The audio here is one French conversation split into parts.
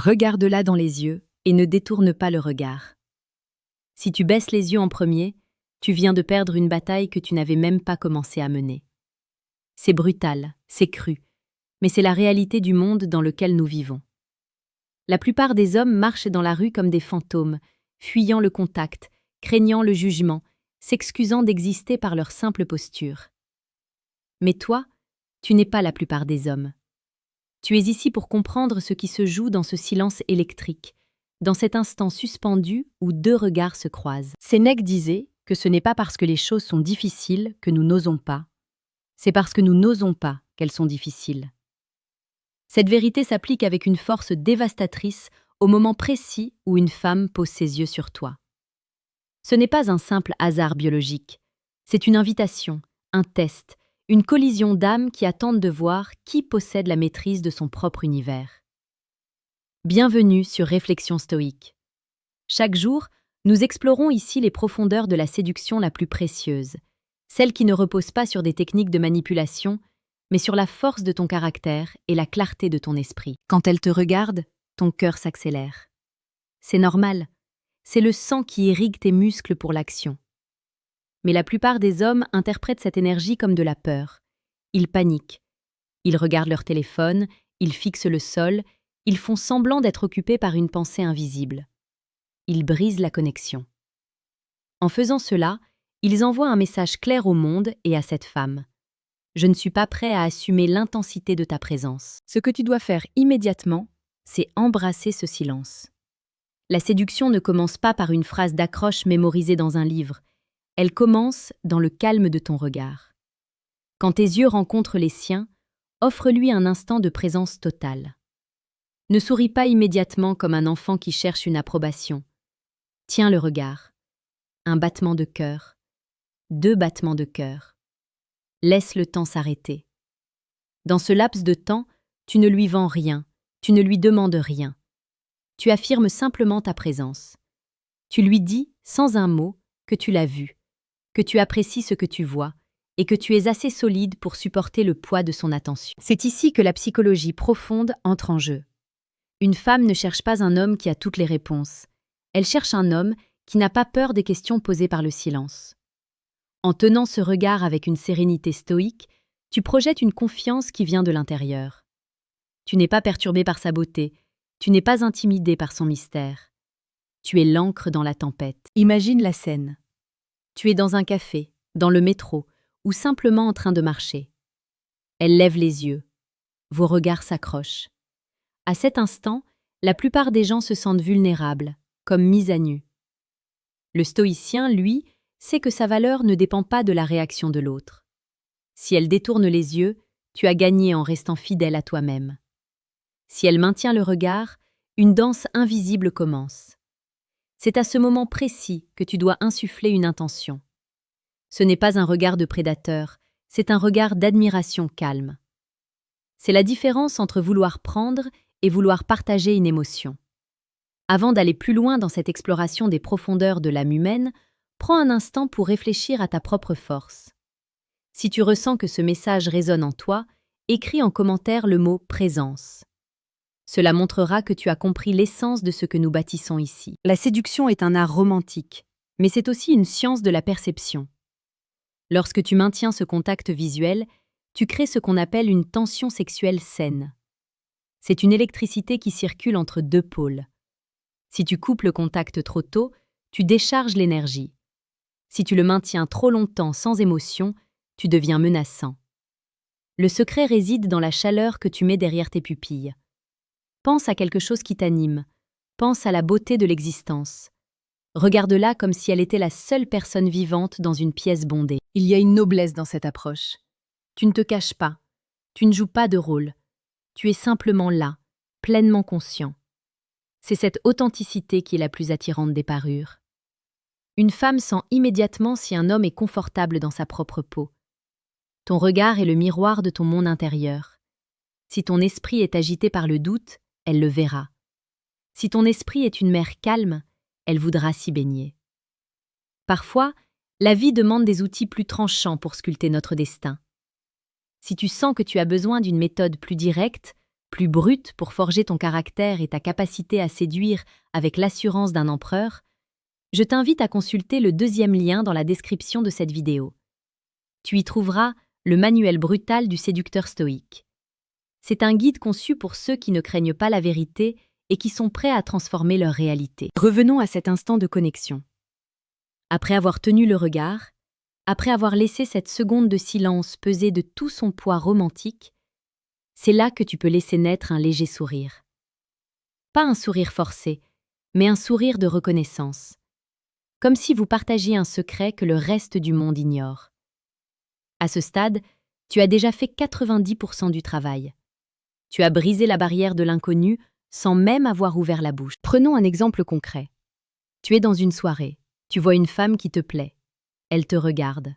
Regarde-la dans les yeux et ne détourne pas le regard. Si tu baisses les yeux en premier, tu viens de perdre une bataille que tu n'avais même pas commencé à mener. C'est brutal, c'est cru, mais c'est la réalité du monde dans lequel nous vivons. La plupart des hommes marchent dans la rue comme des fantômes, fuyant le contact, craignant le jugement, s'excusant d'exister par leur simple posture. Mais toi, tu n'es pas la plupart des hommes. Tu es ici pour comprendre ce qui se joue dans ce silence électrique, dans cet instant suspendu où deux regards se croisent. Sénèque disait que ce n'est pas parce que les choses sont difficiles que nous n'osons pas, c'est parce que nous n'osons pas qu'elles sont difficiles. Cette vérité s'applique avec une force dévastatrice au moment précis où une femme pose ses yeux sur toi. Ce n'est pas un simple hasard biologique, c'est une invitation, un test, une collision d'âmes qui attendent de voir qui possède la maîtrise de son propre univers. Bienvenue sur Réflexion stoïque. Chaque jour, nous explorons ici les profondeurs de la séduction la plus précieuse, celle qui ne repose pas sur des techniques de manipulation, mais sur la force de ton caractère et la clarté de ton esprit. Quand elle te regarde, ton cœur s'accélère. C'est normal, c'est le sang qui irrigue tes muscles pour l'action. Mais la plupart des hommes interprètent cette énergie comme de la peur. Ils paniquent. Ils regardent leur téléphone, ils fixent le sol, ils font semblant d'être occupés par une pensée invisible. Ils brisent la connexion. En faisant cela, ils envoient un message clair au monde et à cette femme. Je ne suis pas prêt à assumer l'intensité de ta présence. Ce que tu dois faire immédiatement, c'est embrasser ce silence. La séduction ne commence pas par une phrase d'accroche mémorisée dans un livre. Elle commence dans le calme de ton regard. Quand tes yeux rencontrent les siens, offre-lui un instant de présence totale. Ne souris pas immédiatement comme un enfant qui cherche une approbation. Tiens le regard. Un battement de cœur. 2 battements de cœur. Laisse le temps s'arrêter. Dans ce laps de temps, tu ne lui vends rien, tu ne lui demandes rien. Tu affirmes simplement ta présence. Tu lui dis, sans un mot, que tu l'as vu, que tu apprécies ce que tu vois et que tu es assez solide pour supporter le poids de son attention. C'est ici que la psychologie profonde entre en jeu. Une femme ne cherche pas un homme qui a toutes les réponses. Elle cherche un homme qui n'a pas peur des questions posées par le silence. En tenant ce regard avec une sérénité stoïque, tu projettes une confiance qui vient de l'intérieur. Tu n'es pas perturbé par sa beauté, tu n'es pas intimidé par son mystère. Tu es l'encre dans la tempête. Imagine la scène. Tu es dans un café, dans le métro, ou simplement en train de marcher. Elle lève les yeux. Vos regards s'accrochent. À cet instant, la plupart des gens se sentent vulnérables, comme mis à nu. Le stoïcien, lui, sait que sa valeur ne dépend pas de la réaction de l'autre. Si elle détourne les yeux, tu as gagné en restant fidèle à toi-même. Si elle maintient le regard, une danse invisible commence. C'est à ce moment précis que tu dois insuffler une intention. Ce n'est pas un regard de prédateur, c'est un regard d'admiration calme. C'est la différence entre vouloir prendre et vouloir partager une émotion. Avant d'aller plus loin dans cette exploration des profondeurs de l'âme humaine, prends un instant pour réfléchir à ta propre force. Si tu ressens que ce message résonne en toi, écris en commentaire le mot « présence ». Cela montrera que tu as compris l'essence de ce que nous bâtissons ici. La séduction est un art romantique, mais c'est aussi une science de la perception. Lorsque tu maintiens ce contact visuel, tu crées ce qu'on appelle une tension sexuelle saine. C'est une électricité qui circule entre 2 pôles. Si tu coupes le contact trop tôt, tu décharges l'énergie. Si tu le maintiens trop longtemps sans émotion, tu deviens menaçant. Le secret réside dans la chaleur que tu mets derrière tes pupilles. Pense à quelque chose qui t'anime. Pense à la beauté de l'existence. Regarde-la comme si elle était la seule personne vivante dans une pièce bondée. Il y a une noblesse dans cette approche. Tu ne te caches pas. Tu ne joues pas de rôle. Tu es simplement là, pleinement conscient. C'est cette authenticité qui est la plus attirante des parures. Une femme sent immédiatement si un homme est confortable dans sa propre peau. Ton regard est le miroir de ton monde intérieur. Si ton esprit est agité par le doute, elle le verra. Si ton esprit est une mer calme, elle voudra s'y baigner. Parfois, la vie demande des outils plus tranchants pour sculpter notre destin. Si tu sens que tu as besoin d'une méthode plus directe, plus brute pour forger ton caractère et ta capacité à séduire avec l'assurance d'un empereur, je t'invite à consulter le deuxième lien dans la description de cette vidéo. Tu y trouveras le manuel brutal du séducteur stoïque. C'est un guide conçu pour ceux qui ne craignent pas la vérité et qui sont prêts à transformer leur réalité. Revenons à cet instant de connexion. Après avoir tenu le regard, après avoir laissé cette seconde de silence peser de tout son poids romantique, c'est là que tu peux laisser naître un léger sourire. Pas un sourire forcé, mais un sourire de reconnaissance. Comme si vous partagiez un secret que le reste du monde ignore. À ce stade, tu as déjà fait 90% du travail. Tu as brisé la barrière de l'inconnu sans même avoir ouvert la bouche. Prenons un exemple concret. Tu es dans une soirée, tu vois une femme qui te plaît. Elle te regarde.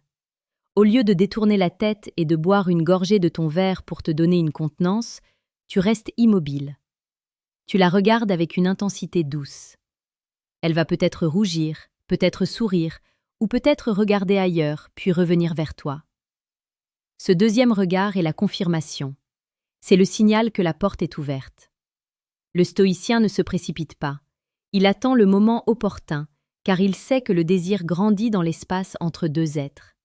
Au lieu de détourner la tête et de boire une gorgée de ton verre pour te donner une contenance, tu restes immobile. Tu la regardes avec une intensité douce. Elle va peut-être rougir, peut-être sourire, ou peut-être regarder ailleurs, puis revenir vers toi. Ce deuxième regard est la confirmation. C'est le signal que la porte est ouverte. Le stoïcien ne se précipite pas. Il attend le moment opportun, car il sait que le désir grandit dans l'espace entre deux êtres.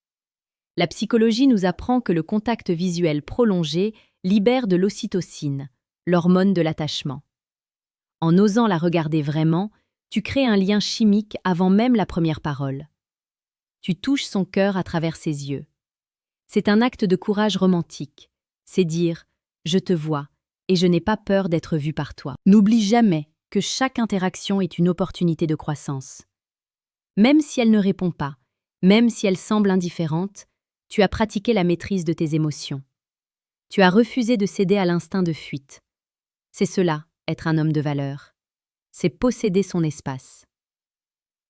La psychologie nous apprend que le contact visuel prolongé libère de l'ocytocine, l'hormone de l'attachement. En osant la regarder vraiment, tu crées un lien chimique avant même la première parole. Tu touches son cœur à travers ses yeux. C'est un acte de courage romantique. C'est dire « je te vois et je n'ai pas peur d'être vu par toi ». N'oublie jamais que chaque interaction est une opportunité de croissance. Même si elle ne répond pas, même si elle semble indifférente, tu as pratiqué la maîtrise de tes émotions. Tu as refusé de céder à l'instinct de fuite. C'est cela, être un homme de valeur. C'est posséder son espace.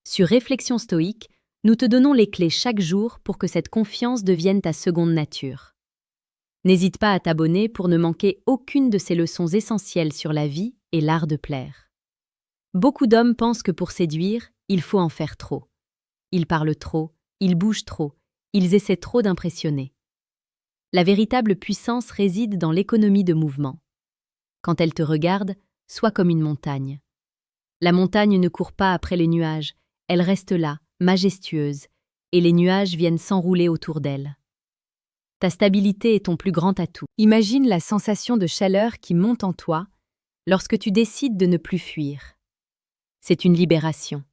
Sur Réflexion stoïque, nous te donnons les clés chaque jour pour que cette confiance devienne ta seconde nature. N'hésite pas à t'abonner pour ne manquer aucune de ces leçons essentielles sur la vie et l'art de plaire. Beaucoup d'hommes pensent que pour séduire, il faut en faire trop. Ils parlent trop, ils bougent trop, ils essaient trop d'impressionner. La véritable puissance réside dans l'économie de mouvement. Quand elle te regarde, sois comme une montagne. La montagne ne court pas après les nuages, elle reste là, majestueuse, et les nuages viennent s'enrouler autour d'elle. Ta stabilité est ton plus grand atout. Imagine la sensation de chaleur qui monte en toi lorsque tu décides de ne plus fuir. C'est une libération.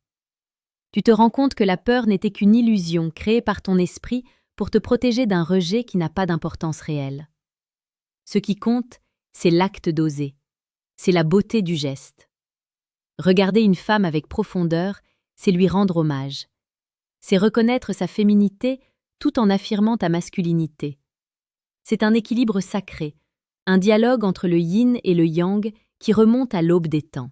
Tu te rends compte que la peur n'était qu'une illusion créée par ton esprit pour te protéger d'un rejet qui n'a pas d'importance réelle. Ce qui compte, c'est l'acte d'oser. C'est la beauté du geste. Regarder une femme avec profondeur, c'est lui rendre hommage. C'est reconnaître sa féminité tout en affirmant ta masculinité. C'est un équilibre sacré, un dialogue entre le yin et le yang qui remonte à l'aube des temps.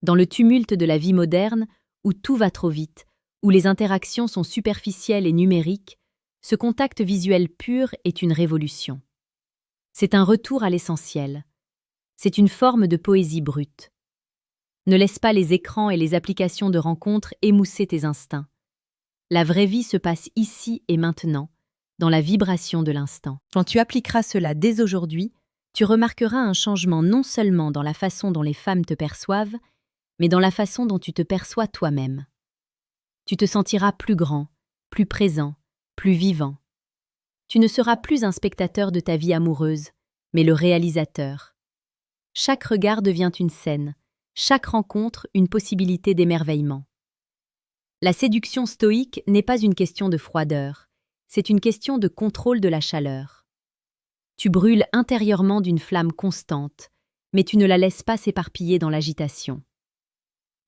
Dans le tumulte de la vie moderne, où tout va trop vite, où les interactions sont superficielles et numériques, ce contact visuel pur est une révolution. C'est un retour à l'essentiel. C'est une forme de poésie brute. Ne laisse pas les écrans et les applications de rencontres émousser tes instincts. La vraie vie se passe ici et maintenant, dans la vibration de l'instant. Quand tu appliqueras cela dès aujourd'hui, tu remarqueras un changement non seulement dans la façon dont les femmes te perçoivent, mais dans la façon dont tu te perçois toi-même. Tu te sentiras plus grand, plus présent, plus vivant. Tu ne seras plus un spectateur de ta vie amoureuse, mais le réalisateur. Chaque regard devient une scène, chaque rencontre une possibilité d'émerveillement. La séduction stoïque n'est pas une question de froideur, c'est une question de contrôle de la chaleur. Tu brûles intérieurement d'une flamme constante, mais tu ne la laisses pas s'éparpiller dans l'agitation.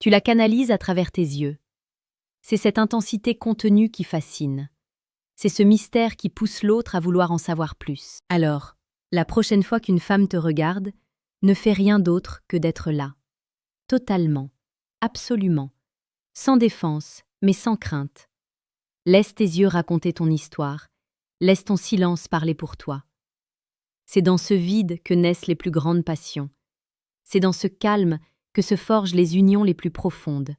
Tu la canalises à travers tes yeux. C'est cette intensité contenue qui fascine. C'est ce mystère qui pousse l'autre à vouloir en savoir plus. Alors, la prochaine fois qu'une femme te regarde, ne fais rien d'autre que d'être là. Totalement, absolument, sans défense, mais sans crainte. Laisse tes yeux raconter ton histoire, laisse ton silence parler pour toi. C'est dans ce vide que naissent les plus grandes passions. C'est dans ce calme que se forgent les unions les plus profondes.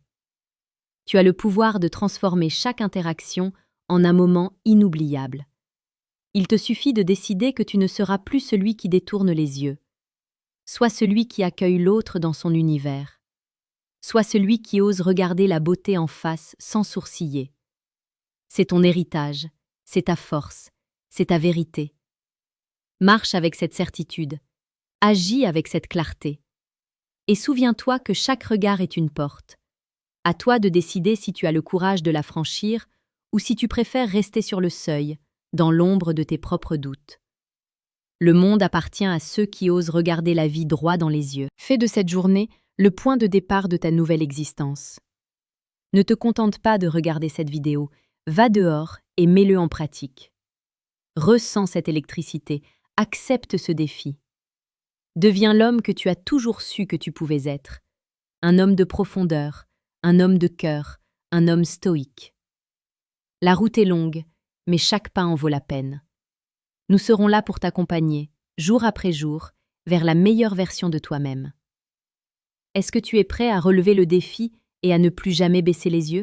Tu as le pouvoir de transformer chaque interaction en un moment inoubliable. Il te suffit de décider que tu ne seras plus celui qui détourne les yeux. Sois celui qui accueille l'autre dans son univers. Sois celui qui ose regarder la beauté en face sans sourciller. C'est ton héritage, c'est ta force, c'est ta vérité. Marche avec cette certitude, agis avec cette clarté. Et souviens-toi que chaque regard est une porte. À toi de décider si tu as le courage de la franchir ou si tu préfères rester sur le seuil, dans l'ombre de tes propres doutes. Le monde appartient à ceux qui osent regarder la vie droit dans les yeux. Fais de cette journée le point de départ de ta nouvelle existence. Ne te contente pas de regarder cette vidéo, va dehors et mets-le en pratique. Ressens cette électricité, accepte ce défi. Deviens l'homme que tu as toujours su que tu pouvais être. Un homme de profondeur, un homme de cœur, un homme stoïque. La route est longue, mais chaque pas en vaut la peine. Nous serons là pour t'accompagner, jour après jour, vers la meilleure version de toi-même. Est-ce que tu es prêt à relever le défi et à ne plus jamais baisser les yeux ?